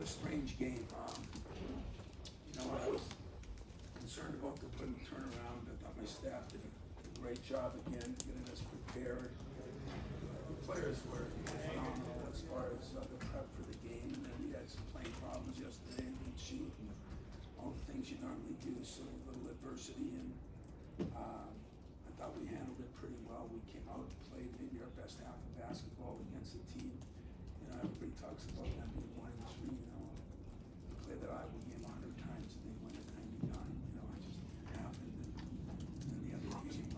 a strange game. You know, I was concerned about the turnaround. I thought my staff did a great job again, getting us prepared. The players were phenomenal as far as the prep for the game, and then we had some playing problems yesterday and didn't shoot all the things you normally do, so a little adversity, and I thought we handled it pretty well. We came out and played maybe our best half of basketball against a team. You know, everybody talks about them being 1-3, you know. We played that Iowa game 100 times and they win at 99, you know, it just happened. And then the other game,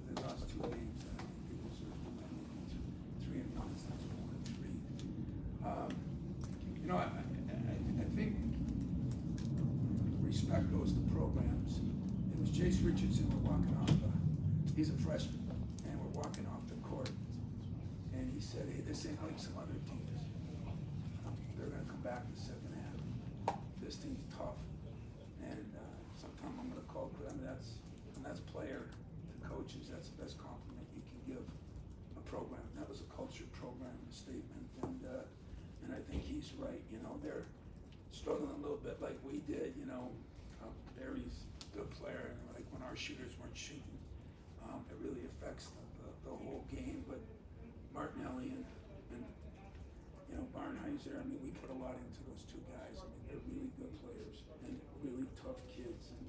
they lost 2 games that I think they deserved to win. 3-1 instead of 1-3. You know, I think respect goes to programs. It was Jace Richardson, we're walking off he's a freshman, and we're walking off the court, and he said, hey, this ain't like some other teams. They're gonna come back in the second half. This team's tough, and sometime I'm gonna call, but I mean, that's player to coaches, that's the best compliment you can give a program. That was a cultured program statement, and I think he's right. You know, they're struggling a little bit like we did. You know, Barry's a good player, and like when our shooters weren't shooting, it really affects the whole game. But Martinelli and you know Barnheiser, I mean, we put a lot into those 2 guys. I mean, they're really good players and really tough kids. And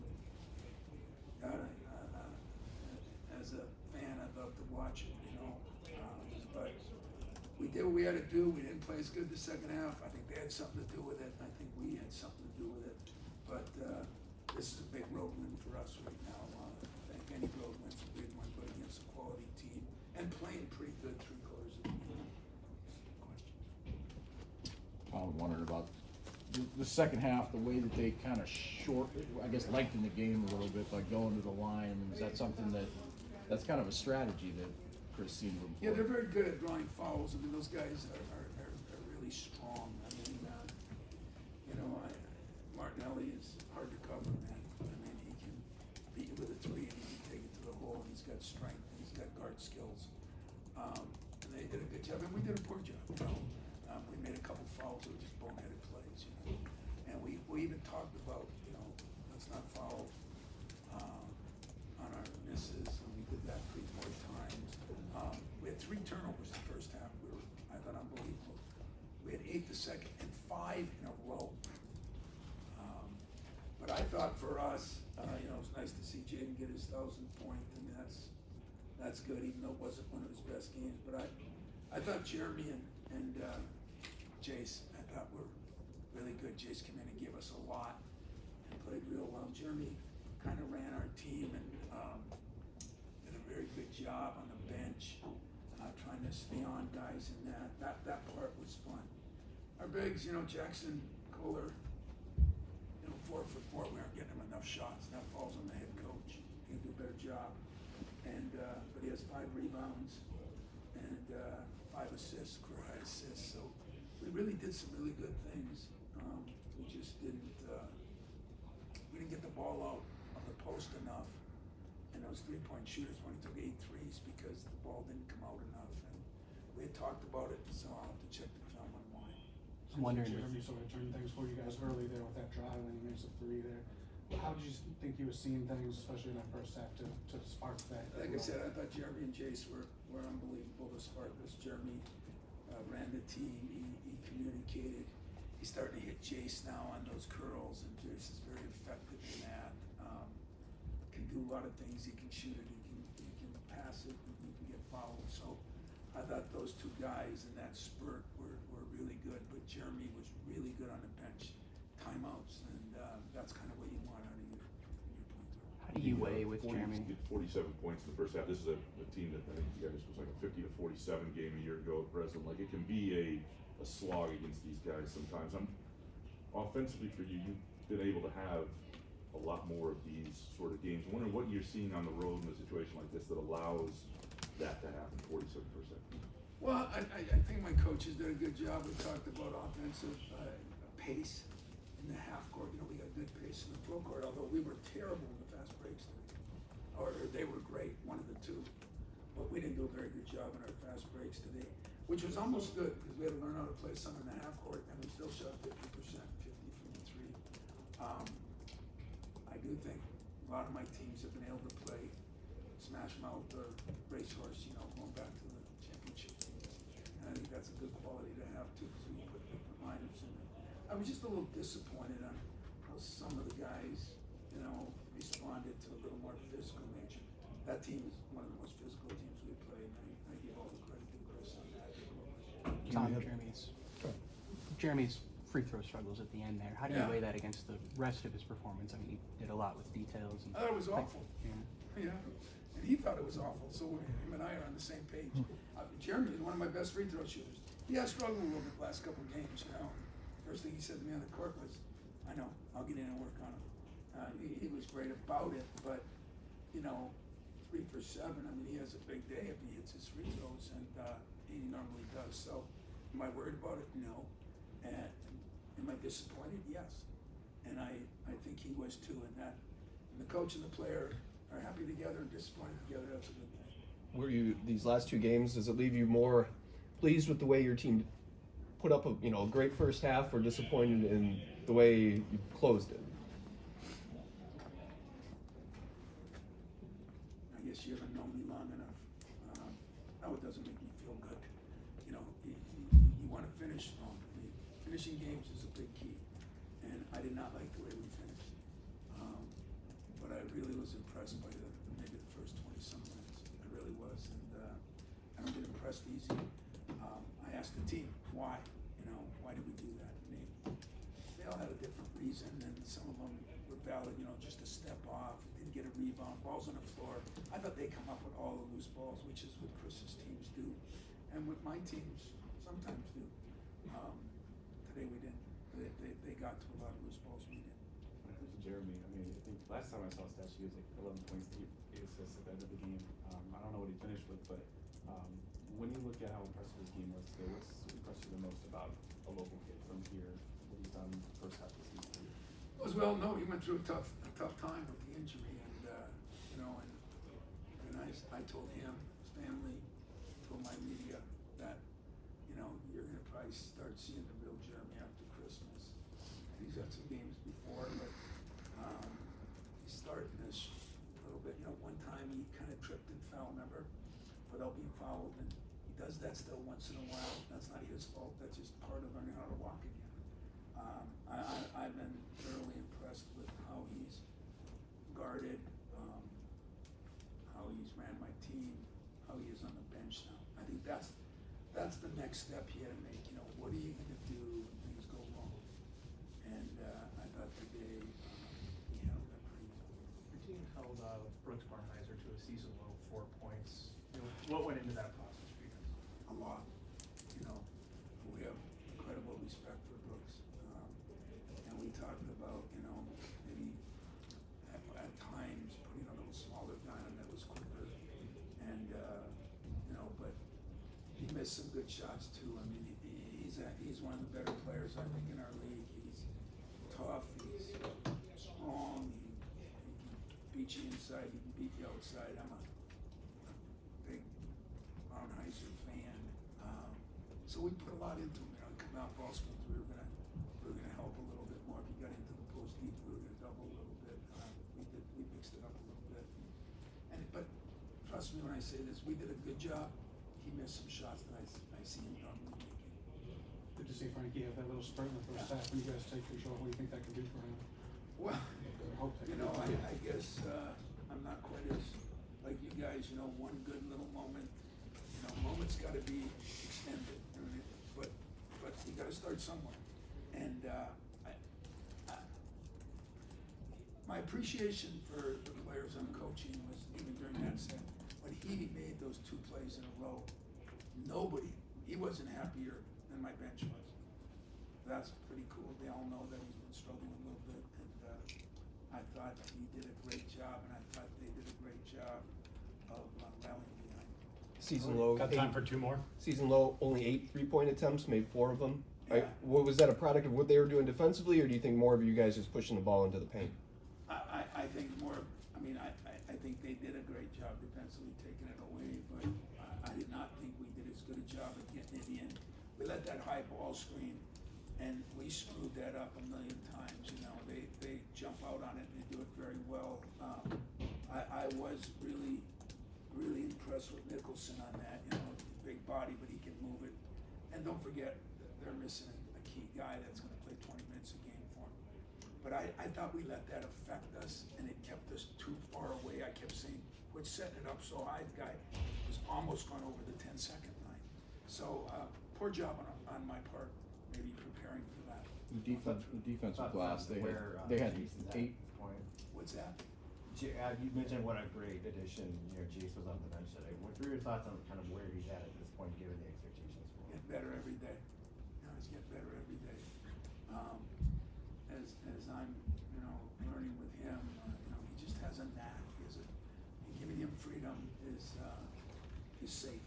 God, as a fan, I'd love to watch it. You know, but we did what we had to do. We didn't play as good the second half. I think they had something to do with it. I think we had something to do with it. But this is a big road win for us right now. I think any road win's a big one, but against a quality team and playing pretty good 3/4 of the game. I was wondering about the second half, the way that they kind of lengthened the game a little bit by going to the line. I mean, is that something that's kind of a strategy that Chris seemed to employ? Yeah, they're very good at drawing fouls. I mean, those guys are really strong. I mean, you know, Martinelli is hard to cover, man. I mean, he can beat you with a 3 and he can take it to the hole, and he's got strength and he's got guard skills. And they did a good job, and we did a poor job. You know, we made a couple fouls that were just boneheaded plays, you know. And we even talked about, you know, let's not foul on our misses, and we did that 3-4 times. We had 3 turnovers the first half. I thought unbelievable. We had 8 the second and 5 in a row. But I thought for us, you know, it was nice to see Jaden get his 1,000th point, and that's good, even though it wasn't one of his best games. But I thought Jeremy and Jace, I thought were really good. Jace came in and gave us a lot and played real well. Jeremy kind of ran our team and did a very good job on the bench, trying to stay on guys in that part was fun. Our bigs, you know, Jackson, Kohler, you know, 4'4", we aren't getting him enough shots. That falls on the head coach. He can do a better job. And but he has 5 rebounds and 5 assists, career high assists. So we really did some really good things. We just didn't get the ball out of the post enough. And those 3-point shooters only took 8 threes because the ball didn't come out enough. And we had talked about it, so I'll have to check the film on why. I'm wondering, Jeremy sort of turned things for you guys early there with that drive, and he makes a 3 there. How did you think he was seeing things, especially in that first half, to spark that? Like I said, I thought Jeremy and Jace were unbelievable to spark this. Jeremy ran the team. He communicated. He's starting to hit Jace now on those curls, and Jace is very effective in that. Can do a lot of things. He can shoot it. He can pass it. And he can get fouled. So I thought those 2 guys in that spurt were really good. But Jeremy was really good on the bench, timeouts, and that's kind of what you want out of your point guard. How do you weigh with Jeremy? He did 47 points in the first half. This is a team that I think you guys was like a 50 to 47 game a year ago at Breslin. Like, it can be a slog against these guys sometimes. Offensively for you, you've been able to have a lot more of these sort of games. I'm wondering what you're seeing on the road in a situation like this that allows that to happen 47%. Well, I think my coaches did a good job. We talked about offensive pace in the half court. You know, we got good pace in the full court, although we were terrible in the fast breaks today. Or they were great, one of the 2. But we didn't do a very good job in our fast breaks today, which was almost good because we had to learn how to play some in the half court, and we still shot 50%. of my teams have been able to play Smash Mouth or Racehorse, going back to the championship teams. And I think that's a good quality to have too, because we put different lineups in there. I was just a little disappointed on how some of the guys, responded to a little more physical nature. That team is one of the most physical teams we played, and I give all the credit to Chris on that. Tom, Jeremy's free throw struggles at the end there. How do you Yeah. weigh that against the rest of his performance? I mean, he did a lot with details. And I thought it was awful. Yeah. And he thought it was awful, so him and I are on the same page. Jeremy is one of my best free throw shooters. He has struggled a little bit the last couple of games, First thing he said to me on the court was, I know, I'll get in and work on him. He was great about it, but, 3 for 7, I mean, he has a big day if he hits his free throws, and he normally does. So, am I worried about it? No. And am I disappointed? Yes. And I think he was too, and the coach and the player are happy together and disappointed together. That's a good thing. Were you, these last 2 games, does it leave you more pleased with the way your team put up a great first half, or disappointed in the way you closed it? I guess you haven't known me long enough. No, it doesn't make me feel good. You want to finish strong. Finishing games is a big key, and I did not like the way we finished. But I really was impressed by maybe the first 20-some minutes. I really was, and I don't get impressed easy. I asked the team why. Why did we do that? And they all had a different reason, and some of them were valid. Just a step off, didn't get a rebound, balls on the floor. I thought they come up with all the loose balls, which is what Chris's teams do, and what my teams sometimes do. Today we didn't. They got to a lot of loose balls. We didn't. Jeremy, I think last time I saw stats, he was like 11 points, 8 assists at the end of the game. I don't know what he finished with, but when you look at how impressive his game was today, what's impressed you the most about a local kid from here, what he's done first half of the season? No, he went through a tough time with the injury, and I told him, his family, told my media that you're gonna probably start seeing the real Jeremy after Christmas. He's had some games before, but he's starting this a little bit. One time he kind of tripped and fell, remember, without being fouled, and he does that still once in a while. That's not his fault. That's just part of learning how to walk again. I've been thoroughly impressed with how he's guarded, how he's ran my team, how he is on the bench now. I think that's the next step he had to make. What are you going to do when things go wrong? And I thought today he handled that pretty well. Your team held Brooks Barnheiser to a season low 4 points. What went into that process for you guys? A lot. We have incredible respect for Brooks. And we talked about, maybe at times putting a little smaller guy on that was quicker. And, but he missed some good shots too. I mean, he's one of the better players, I think, in our league. He's tough, he's strong, he can beat you inside, he can beat you outside. I'm a big Barnheiser fan. So we put a lot into him. Coming out ball screens, we were gonna help a little bit more. If he got into the post deep, we were gonna double a little bit. We mixed it up a little bit. But trust me when I say this, we did a good job. He missed some shots that I see him normally making. Good to see Frankie have that little spurt in the first half when you guys take control. What do you think that can do for him? Well, I hope that can do for him. I guess I'm not quite as like you guys. One good little moment. Moment's got to be extended. But you got to start somewhere. And my appreciation for the players I'm coaching was even during that set when he made those 2 plays in a row. He wasn't happier than my bench was. That's pretty cool. They all know that he's been struggling a little bit, and I thought he did a great job, and I thought they did a great job of rallying behind him. Season low. Got time for 2 more? Season low, only 8 3-point attempts, made 4 of them. Yeah. What was that a product of what they were doing defensively, or do you think more of you guys just pushing the ball into the paint? I think more. I think they did a great job defensively taking it away, but I did not think we did as good a job at the end. We let that high ball screen, And we screwed that up a million times, you know, they jump out on it and they do it very well. I was really impressed with Nicholson on that, you know, big body, but he can move it. And don't forget, they're missing a key guy that's gonna play 20 minutes a game for them. But I thought we let that affect us, and it kept us too far away. I kept saying, we're setting it up so high, the guy was almost gone over the 10-second line. So, poor job on my part, maybe preparing for that. The defensive glass, they had Jason's at 8. this point. What's that? You mentioned what a great addition, you know, Jace was on the bench today. What were your thoughts on kind of where he's at this point, given the expectations for him? Get better every day. You know, he's getting better every day. As I'm, you know, learning with him, you know, he just has a knack. And giving him freedom is safe.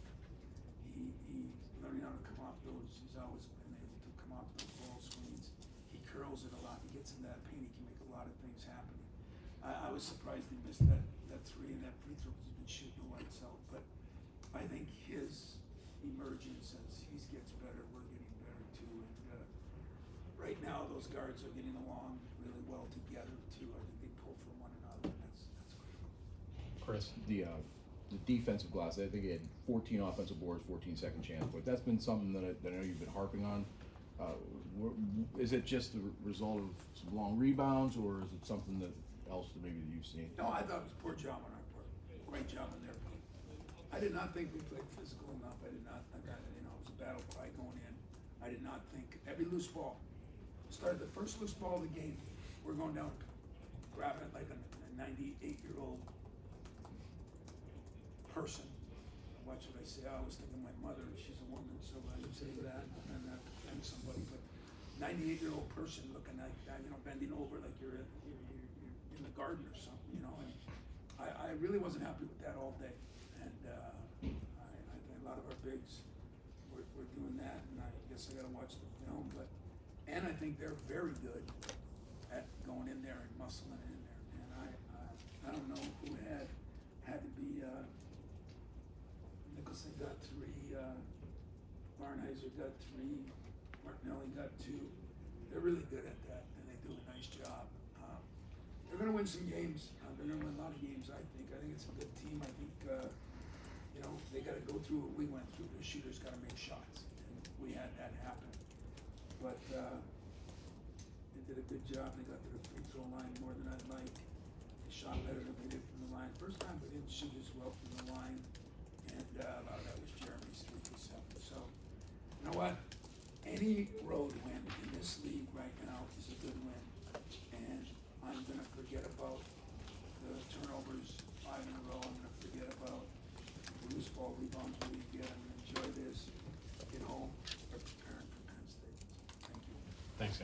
He's learning how to come off those. He's always been able to come off those ball screens. He curls it a lot. He gets in that paint. He can make a lot of things happen. I was surprised he missed that 3 and that free throw. He's been shooting the lights out. But I think his emergence as he gets better, we're getting better too. And right now, those guards are getting along really well together too. I think they pull from one another, and that's critical. Chris, the defensive glass, I think he had 14 offensive boards, 14 second chance points. That's been something that I know you've been harping on. Is it just the result of some long rebounds, or is it something else that maybe you've seen? No, I thought it was a poor job on our part. Great job on their part. I did not think we played physical enough. I did not think it was a battle cry going in. I did not think every loose ball. Started the first loose ball of the game, we're going down, grabbing it like a 98-year-old person. Watch what I say. I always think of my mother. She's a woman, so I would say that, and not offend somebody, but 98-year-old person looking like that, you know, bending over like you're in the garden or something, you know. And I really wasn't happy with that all day, and I think a lot of our bigs were doing that, and I guess I got to watch the film, but. And I think they're very good at going in there and muscling it in there. And I don't know who had to be, Nicholson got 3, Barnheiser got 3, Martinelli got 2. They're really good at that, and they do a nice job. They're gonna win some games. They're gonna win a lot of games, I think. I think it's a good team. I think, you know, they gotta go through what we went through. The shooters gotta make shots, and we had that happen. But they did a good job. They got to the free throw line more than I'd like. They shot better than we did from the line. First time we didn't shoot as well from the line, and a lot of that was Jeremy's 3 for 7. So, you know what? Any road win in this league right now is a good win, and I'm gonna forget about the turnovers 5 in a row. I'm gonna forget about the loose ball rebounds we get. I'm gonna enjoy this. Get home. Start preparing for Penn State. Thank you. Thanks, guys.